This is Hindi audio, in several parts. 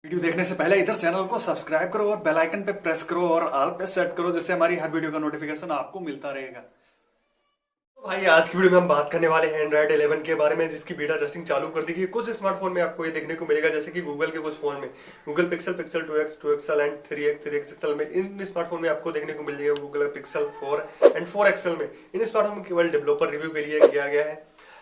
वीडियो देखने से पहले इधर चैनल को सब्सक्राइब करो और बेल आइकन पे प्रेस करो और ऑल पे सेट करो, जिससे हमारी हर वीडियो का नोटिफिकेशन आपको मिलता रहेगा। तो भाई आज की वीडियो में हम बात करने वाले हैं एंड्रॉइड 11 के बारे में, जिसकी बीटा टेस्टिंग चालू कर दी गई। कुछ स्मार्टफोन में आपको ये देखने को मिलेगा, जैसे कि गूगल के कुछ फोन में Google pixel, pixel 2X, 2XL and 3X, 3XL में इन स्मार्टफोन में आपको देखने को मिल जाएगा गूगल पिक्सल 4 एंड 4XL में। इन स्मार्टफोन में केवल डेवलपर रिव्यू के लिए किया गया है,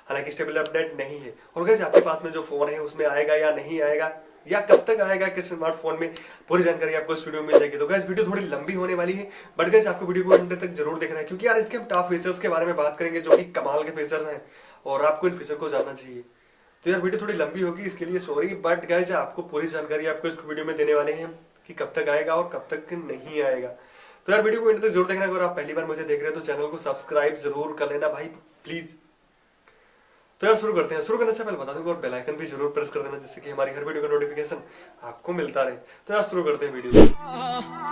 हालांकि स्टेबल अपडेट नहीं है। और गाइस आपके पास में जो फोन है उसमें आएगा या नहीं आएगा, या कब तक आएगा, किस स्मार्टफोन में, पूरी जानकारी आपको इस वीडियो में मिल जाएगी। तो गाइस वीडियो थोड़ी लंबी होने वाली है, बट गाइस आपको वीडियो को अंत तक जरूर देखना है, क्योंकि यार इसके हम टॉप फीचर्स के बारे में बात करेंगे जो कि कमाल के फीचर हैं और आपको इन फीचर को जानना चाहिए। तो यार वीडियो थोड़ी लंबी होगी, इसके लिए सॉरी, बट गाइस आपको पूरी जानकारी आपको इस वीडियो में देने वाले हैं कि कब तक आएगा और कब तक नहीं आएगा। तो यार वीडियो को अंत तक जरूर देखना। अगर आप पहली बार मुझे देख रहे हैं तो चैनल को सब्सक्राइब जरूर कर लेना भाई, प्लीज। तो यार शुरू करते हैं। शुरू करने से पहले बता दूं और बेल आइकन भी जरूर प्रेस कर देना, जिससे कि हमारी हर वीडियो का नोटिफिकेशन आपको मिलता रहे। तो यार शुरू करते हैं वीडियो।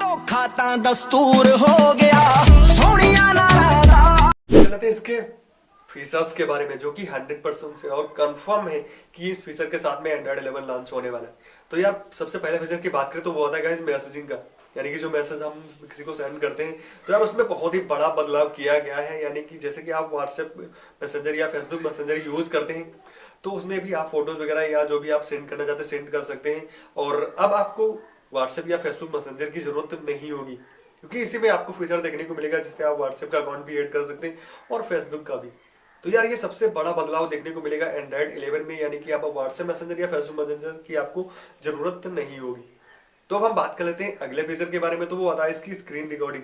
तो खाता दस्तूर हो गया सोनिया नारा। चलते हैं इसके फीचर्स के बारे में, जो कि 100% से और कंफर्म है कि इस फीचर के साथ में एंड्रॉइड 11 लॉन्च होने वाला है। तो यार सबसे पहले फीचर की बात करें तो वो होता है गाइस मैसेजिंग का, यानी कि जो मैसेज हम किसी को सेंड करते हैं, तो यार उसमें बहुत ही बड़ा बदलाव किया गया है। यानी कि जैसे कि आप व्हाट्सएप मैसेंजर या फेसबुक मैसेंजर यूज करते हैं, तो उसमें भी आप फोटोज वगैरह या जो भी आप सेंड करना चाहते हैं सेंड कर सकते हैं। और अब आपको व्हाट्सएप या फेसबुक मैसेंजर की जरूरत नहीं होगी, क्योंकि इसी में आपको फीचर देखने को मिलेगा जिससे आप व्हाट्सएप का अकाउंट भी ऐड कर सकते हैं और फेसबुक का भी। तो यार ये सबसे बड़ा बदलाव देखने को मिलेगा एंड्रॉइड 11 में, यानी कि आप व्हाट्सएप मैसेंजर या फेसबुक मैसेंजर की आपको जरूरत नहीं होगी। तो अब हम बात कर लेते हैं अगले फीचर के बारे में, तो वो आता है इसकी स्क्रीन रिकॉर्डिंग।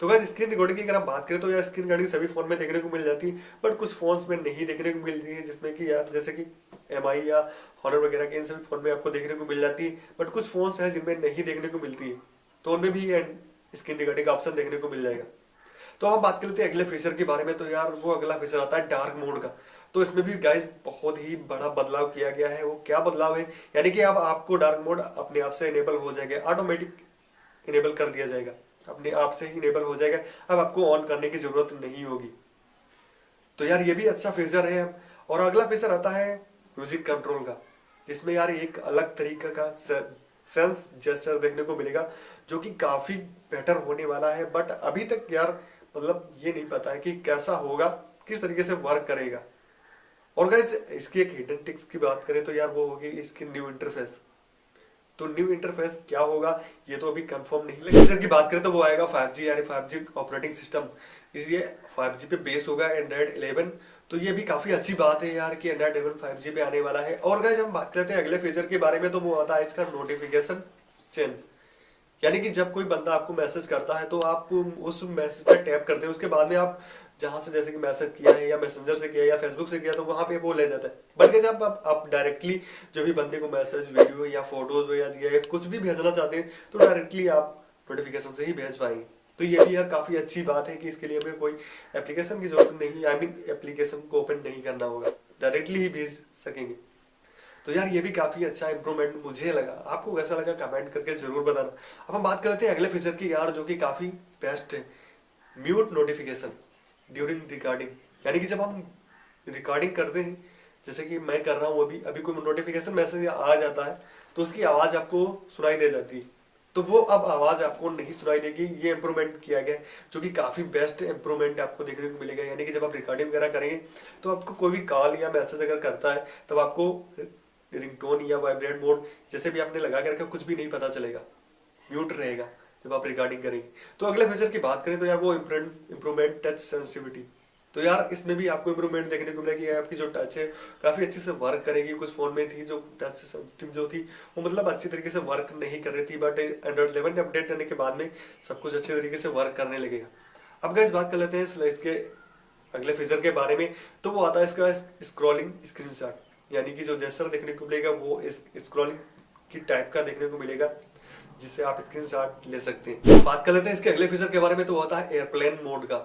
तो गाइस स्क्रीन रिकॉर्डिंग की अगर हम बात करें तो यार स्क्रीन रिकॉर्डिंग सभी फोन में देखने को मिल जाती है, बट कुछ फोन्स में नहीं देखने को मिलती है, जिसमें कि यार जैसे कि MI या हॉनर वगैरह के इन सभी फोन में आपको देखने को मिल जाती है, बट कुछ फोन्स हैं जिनमें नहीं देखने को मिलती है, तो उनमें भी स्क्रीन रिकॉर्डिंग का ऑप्शन देखने को मिल जाएगा। तो हम बात कर लेते हैं अगले फीचर के बारे में। तो यार वो अगला फीचर आता है डार्क मोड का। तो इसमें भी गाइस बहुत ही बड़ा बदलाव किया गया है। वो क्या बदलाव है, यानी कि अब आपको डार्क मोड अपने आप से इनेबल हो जाएगा, ऑटोमेटिक इनेबल कर दिया जाएगा, अपने आप से ही इनेबल हो जाएगा, अब आपको ऑन करने की जरूरत नहीं होगी। तो यार ये भी अच्छा फीचर है। और अगला फीचर आता है म्यूजिक कंट्रोल का, जिसमें यार एक अलग तरीके का सेंस जेस्चर देखने को मिलेगा, जो कि काफी बेटर होने वाला है। बट अभी तक यार मतलब ये नहीं पता है कि कैसा होगा, किस तरीके से वर्क करेगा। और गाइस इसकी एक हिडन टिक्स की बात करें तो यार वो होगी इसकी न्यू इंटरफेस। तो न्यू इंटरफेस क्या होगा ये तो अभी कंफर्म नहीं, लेकिन फीचर की बात करें तो वो आएगा 5G, यानी 5G ऑपरेटिंग सिस्टम। इसलिए 5G पे बेस होगा एंड्रॉइड 11। तो ये भी काफी अच्छी बात है यार कि एंड्रॉइड 11 5G पे आने वाला है। और गाइस हम बात करते हैं अगले फीचर के बारे में, तो वो आता है इसका नोटिफिकेशन चेंज। यानी कि जब कोई बंदा आपको मैसेज करता है तो आप उस मैसेज पर टैप करते हैं, उसके बाद में आप जहां से जैसे कि मैसेज किया है या मैसेंजर से किया या फेसबुक से किया, तो वहां पे वो ले जाता है। बल्कि जब आप डायरेक्टली जो भी बंदे को मैसेज, वीडियो या फोटोज या GIF कुछ भी भेजना चाहते हैं, तो डायरेक्टली आप नोटिफिकेशन से ही भेज पाएंगे। तो ये भी यार काफी अच्छी बात है कि इसके लिए हमें कोई एप्लीकेशन की जरूरत नहीं, आई मीन एप्लीकेशन को ओपन नहीं करना होगा, डायरेक्टली ही भेज सकेंगे। तो यार ये भी काफी अच्छा इंप्रूवमेंट मुझे लगा। आपको कैसा लगा कमेंट करके जरूर बताना। अब हम बात करते हैं अगले फीचर की यार, जो कि काफी बेस्ट है, म्यूट नोटिफिकेशन ड्यूरिंग रिकॉर्डिंग। यानी कि जब हम रिकॉर्डिंग करते हैं, जैसे कि मैं कर रहा हूँ अभी कोई नोटिफिकेशन मैसेज आ जाता है तो उसकी आवाज आपको सुनाई दे जाती है, तो वो अब आवाज आपको नहीं सुनाई देगी। ये इंप्रूवमेंट किया गया है, जो कि काफी बेस्ट इंप्रूवमेंट आपको देखने को मिलेगा। यानी कि जब आप रिकॉर्डिंग वगैरह करेंगे तो आपको कोई भी कॉल या मैसेज अगर करता है, तब आपको रिंगटोन या वाइब्रेट मोड जैसे भी आपने लगा के रखा कुछ भी नहीं पता चलेगा, म्यूट रहेगा जब आप रिकॉर्डिंग करेंगे। तो अगले फीचर की बात करें तो यार वो इंप्रूवमेंट टच सेंसिटिविटी। तो यार इसमें भी आपको इंप्रूवमेंट देखने को मिलेगी, आपकी जो टच है काफी अच्छे से वर्क करेगी। कुछ फोन में थी जो टच सेंसिटिव जो थी वो मतलब अच्छी तरीके से वर्क नहीं कर रही थी, बट एंड्रॉइड 11 ने अपडेट करने के बाद में सब कुछ अच्छे तरीके से वर्क करने लगेगा। अब गाइस बात कर लेते हैं इसके अगले फीचर के बारे में, तो वो आता है इसका स्क्रॉलिंग स्क्रीनशॉट। यानी कि जो जेस्चर देखने को मिलेगा वो इस स्क्रॉलिंग की टाइप का देखने को मिलेगा, जिससे आप स्क्रीनशॉट ले सकते हैं। बात कर लेते हैं इसके अगले फीचर के बारे में, तो वो आता है एयरप्लेन मोड का।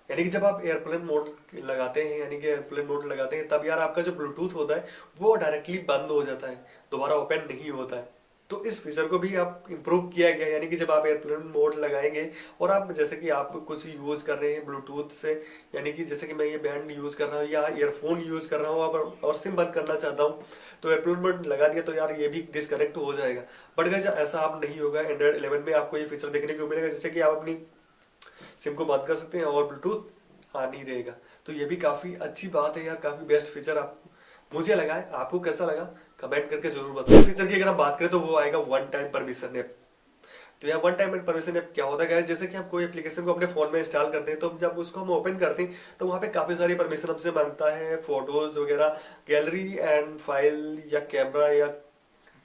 यानी कि जब आप एयरप्लेन मोड लगाते हैं, यानी कि एयरप्लेन मोड लगाते हैं, तब यार आपका जो ब्लूटूथ होता है वो डायरेक्टली बंद हो जाता है, दोबारा ओपन नहीं होता है। तो इस फीचर को भी आप इंप्रूव किया गया, यानी कि जब आप एयरप्लेन मोड लगाएंगे और आप जैसे कि आप कुछ यूज कर रहे हैं ब्लूटूथ से, यानी कि जैसे कि मैं ये बैंड यूज कर रहा हूँ या ईयरफोन यूज कर रहा हूँ और सिम बंद करना चाहता हूँ, तो एयरप्लेन मोड लगा दिया तो यार ये भी डिस्कनेक्ट हो जाएगा। बट गाइस ऐसा आप नहीं होगा, एंड्रॉइड 11 में आपको ये फीचर देखने को मिलेगा, जैसे कि आप अपनी सिम को बंद कर सकते हैं और ब्लूटूथ ऑन ही रहेगा। तो ये भी काफी अच्छी बात है यार, काफी बेस्ट फीचर आप मुझे लगा है। आपको कैसा लगा कमेंट करके जरूर बताओ। फीचर की अगर हम बात करें तो वो आएगा वन टाइम परमिशन ऐप। तो यहाँ वन टाइम परमिशन ऐप क्या होता है गाइस, जैसे कि हम कोई एप्लीकेशन को अपने फोन में इंस्टॉल करते हैं, तो जब उसको हम ओपन करते हैं तो वहाँ पे काफी सारी परमिशन हमसे मांगता है, फोटोज वगैरह, गैलरी एंड फाइल या कैमरा या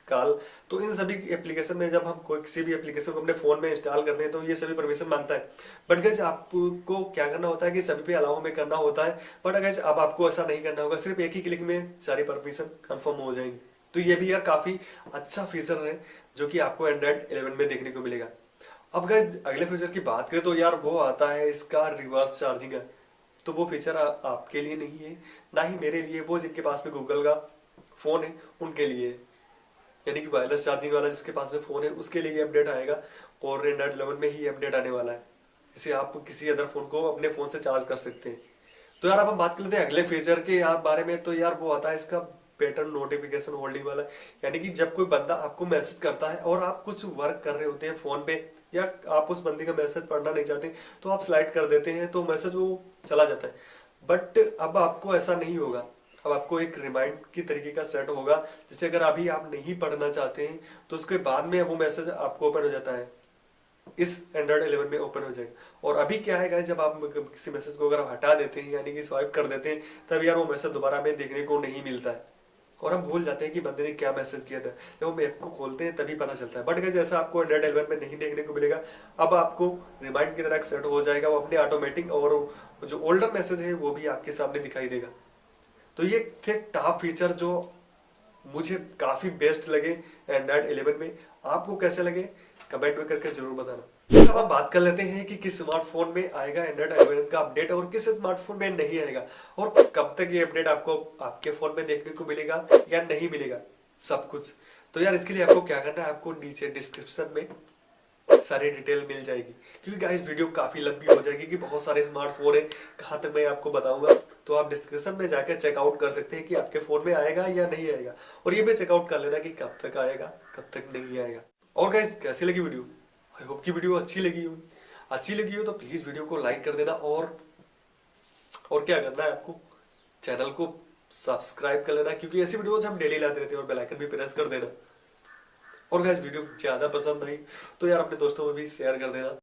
कॉल। तो इन सभी एप्लीकेशन में जब हम कोई किसी भी एप्लीकेशन को अपने फोन में इंस्टॉल करते हैं तो ये सभी परमिशन मांगता है। बट गाइस आपको क्या करना होता है कि सभी पे अलाउ हमें करना होता है। बट गाइस अब आपको ऐसा नहीं करना होगा, सिर्फ एक ही क्लिक में सारी परमिशन कंफर्म हो जाएंगी। तो ये भी यार काफी अच्छा फीचर है जो कि आपको एंड्रॉइड 11 में देखने को मिलेगा। अब गाइस अगले फीचर की बात करें तो यार वो आता है इसका रिवर्स चार्जिंग है। तो वो फीचर आपके लिए नहीं है, ना ही मेरे लिए, वो जिनके पास में गूगल का फोन है उनके लिए है। यानी कि वायरलेस चार्जिंग वाला जिसके पास में फोन है उसके लिए अपडेट आएगा और एंड्रॉइड 11 में ही अपडेट आने वाला है। इसे आप किसी अदर फोन को अपने फोन से चार्ज कर सकते हैं। तो यार अब हम बात कर लेते हैं अगले फीचर के यार बारे में। तो यार वो आता है इसका पैटर्न नोटिफिकेशन होल्डिंग वाला। यानी कि जब कोई बंदा आपको मैसेज करता है और आप कुछ वर्क कर रहे होते हैं फोन पे, या आप उस बंदे का मैसेज पढ़ना नहीं चाहते तो आप स्लाइड कर देते हैं तो मैसेज वो चला जाता है। बट अब आपको ऐसा नहीं होगा, अब आपको एक रिमाइंड की तरीके का सेट होगा, जैसे अगर अभी आप नहीं पढ़ना चाहते हैं तो उसके बाद में वो मैसेज आपको ओपन हो जाता है, इस एंड्रॉइड 11 में ओपन हो जाएगा। और अभी क्या है जब आप किसी मैसेज को अगर हटा देते हैं यानी कि स्वाइप कर देते हैं, तब यार वो मैसेज दोबारा हमें देखने को नहीं मिलता है और हम भूल जाते हैं कि बंदे ने क्या मैसेज किया था। जब हम ऐप को खोलते हैं तभी पता चलता है। बट जैसा आपको एंड्रॉइड 11 में नहीं देखने को मिलेगा, अब आपको रिमाइंड की तरह सेट हो जाएगा वो अपने ऑटोमेटिक, और जो ओल्डर मैसेज है वो भी आपके सामने दिखाई देगा। तो ये थे टॉप फीचर जो मुझे काफी बेस्ट लगे एंड्रॉइड 11 में। आपको कैसे लगे कमेंट में करके जरूर बताना। अब हम बात कर लेते हैं कि किस स्मार्टफोन में आएगा एंड्रॉइड 11 का अपडेट और किस स्मार्टफोन में नहीं आएगा, और कब तक ये अपडेट आपको आपके फोन में देखने को मिलेगा या नहीं मिलेगा, सब कुछ। तो यार इसके लिए आपको क्या करना है, आपको नीचे डिस्क्रिप्शन में सारी डिटेल मिल जाएगी, क्योंकि गाइस वीडियो काफी लंबी हो जाएगी कि बहुत सारे स्मार्टफोन है, कहां तक मैं आपको बताऊंगा। तो आप डिस्क्रिप्शन में जाकर चेकआउट कर सकते हैं कि आपके फोन में आएगा या नहीं आएगा, और ये भी चेकआउट कर लेना कि कब तक आएगा कब तक नहीं आएगा। और गाइस कैसी लगी वीडियो, आई होप की वीडियो अच्छी लगी हो तो प्लीज वीडियो को लाइक कर देना, और क्या करना है आपको, चैनल को सब्सक्राइब कर लेना, क्योंकि ऐसी वीडियोज हम डेली लाते रहते हैं, और बेल आइकन भी प्रेस कर देना। और गाइस वीडियो ज्यादा पसंद आई तो यार अपने दोस्तों में भी शेयर कर देना।